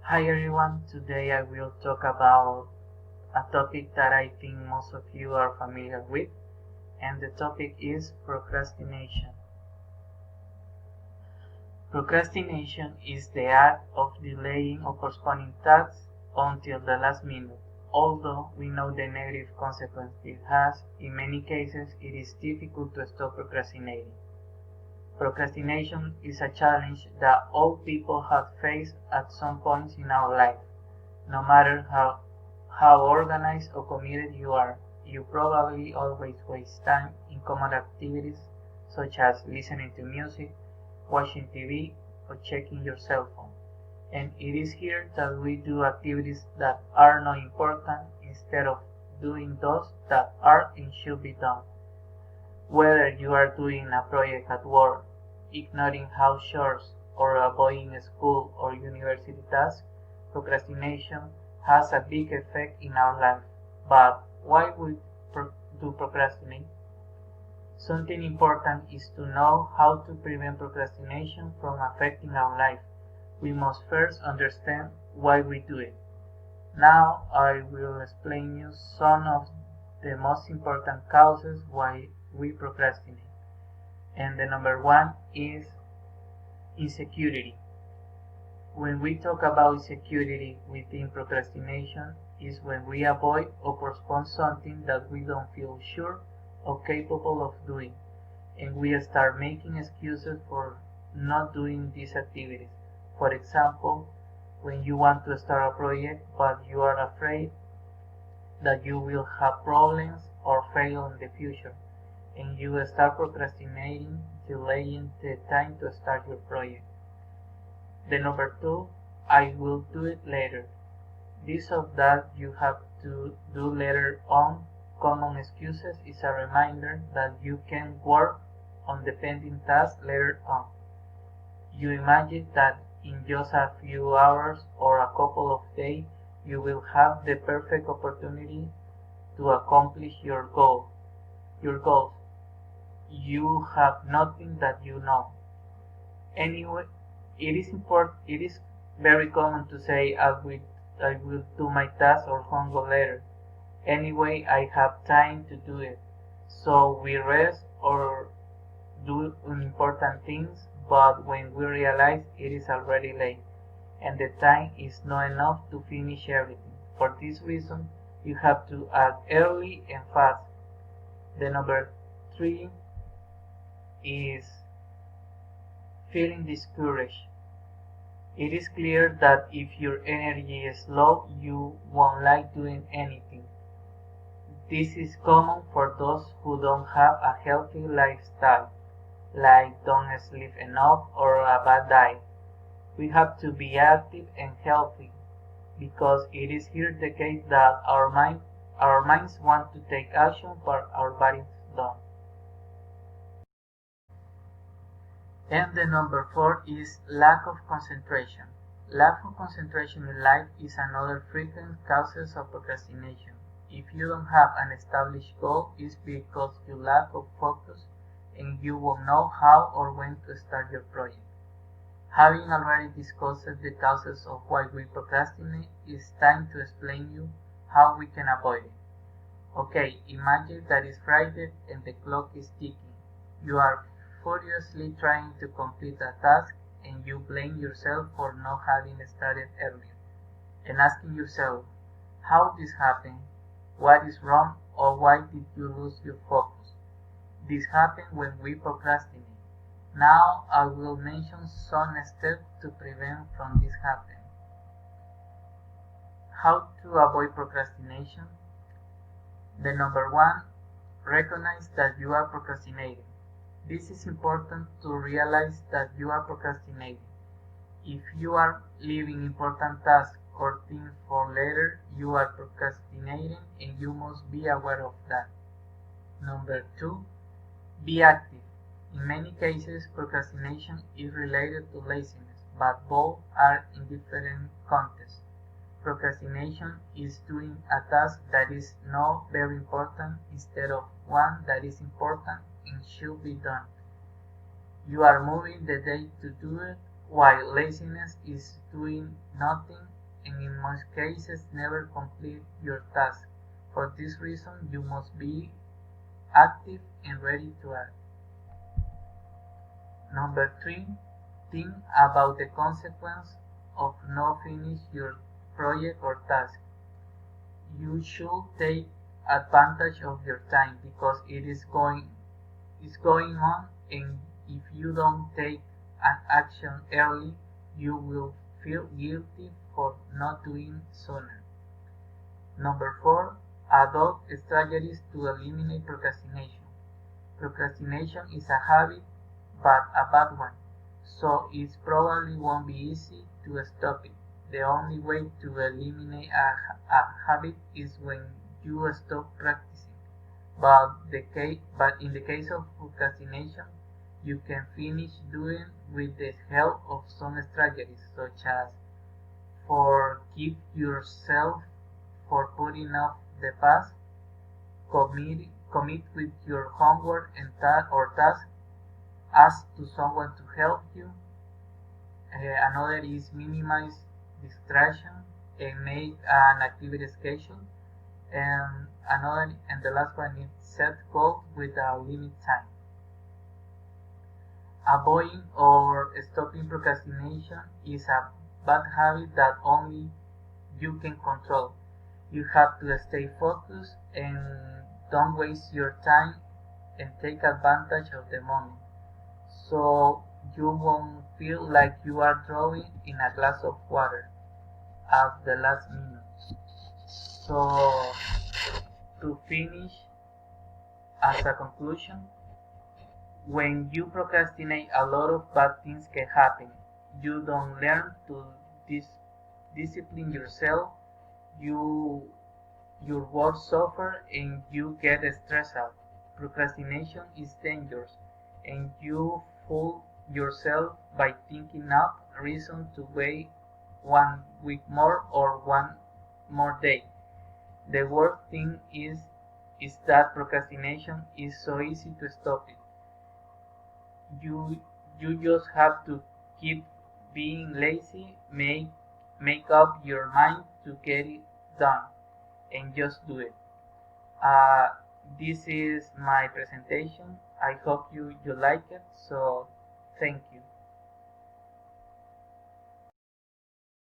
Hi everyone, today I will talk about a topic that I think most of you are familiar with, and the topic is procrastination. Procrastination is the act of delaying or postponing tasks until the last minute. Although we know the negative consequence it has, in many cases it is difficult to stop procrastinating. Procrastination is a challenge that all people have faced at some point in our life. No matter how organized or committed you are, you probably always waste time in common activities such as listening to music, watching TV, or checking your cell phone. And it is here that we do activities that are not important instead of doing those that are and should be done. Whether you are doing a project at work, ignoring house chores, or avoiding school or university tasks, procrastination has a big effect in our life. But why we do procrastinate? Something important is to know how to prevent procrastination from affecting our life. We must first understand why we do it. Now I will explain you some of the most important causes why we procrastinate. And the number one is insecurity. When we talk about insecurity within procrastination is when we avoid or postpone something that we don't feel sure or capable of doing, and we start making excuses for not doing these activities. For example, when you want to start a project but you are afraid that you will have problems or fail in the future, and you start procrastinating, delaying the time to start your project. The number two, I will do it later. This or that you have to do later on common excuses is a reminder that you can work on the pending task later on. You imagine that in just a few hours or a couple of days you will have the perfect opportunity to accomplish your goals. You have nothing that you know. Anyway, it is very common to say I will do my task or homework later. Anyway, I have time to do it. So we rest or do important things, but when we realize it is already late and the time is not enough to finish everything. For this reason, you have to act early and fast. The number three is feeling discouraged. It is clear that if your energy is low, you won't like doing anything. This is common for those who don't have a healthy lifestyle, like don't sleep enough or a bad diet. We have to be active and healthy because it is here the case that our minds want to take action but our bodies don't. And the number four is lack of concentration. Lack of concentration in life is another frequent cause of procrastination. If you don't have an established goal, it's because you lack of focus and you won't know how or when to start your project. Having already discussed the causes of why we procrastinate, it's time to explain you how we can avoid it. Okay, imagine that it's Friday and the clock is ticking. You are furiously trying to complete a task and you blame yourself for not having started earlier and asking yourself how this happened, what is wrong, or why did you lose your focus. This happens when we procrastinate. Now I will mention some steps to prevent from this happening. How to avoid procrastination? The number one, recognize that you are procrastinating. This is important to realize that you are procrastinating. If you are leaving important tasks or things for later, you are procrastinating and you must be aware of that. Number two, be active. In many cases, procrastination is related to laziness, but both are in different contexts. Procrastination is doing a task that is not very important instead of one that is important and should be done. You are moving the day to do it, while laziness is doing nothing and in most cases never complete your task. For this reason, you must be active and ready to act. Number 3, think about the consequence of not finish your project or task. You should take advantage of your time because it's going on, and if you don't take an action early, you will feel guilty for not doing sooner. Number 4, adopt strategies to eliminate procrastination. Procrastination is a habit, but a bad one, so it probably won't be easy to stop it. The only way to eliminate a habit is when you stop practicing. But in the case of procrastination, you can finish doing with the help of some strategies, such as forgive yourself for putting off the past, commit with your homework and task, ask to someone to help you. Another is minimize distraction and make an activity schedule. And the last one is set goals with a limit time. Avoiding or stopping procrastination is a bad habit that only you can control. You have to stay focused and don't waste your time and take advantage of the moment, so you won't feel like you are drowning in a glass of water at the last minute. So, to finish, as a conclusion, when you procrastinate, a lot of bad things can happen. You don't learn to discipline yourself, you your work suffer, and you get stressed out. Procrastination is dangerous, and you fool yourself by thinking up reason to wait 1 week more or one more day. The worst thing is that procrastination is so easy to stop it. You just have to keep being lazy, make up your mind to get it done, and just do it. Uh, this is my presentation. I hope you like it. So thank you.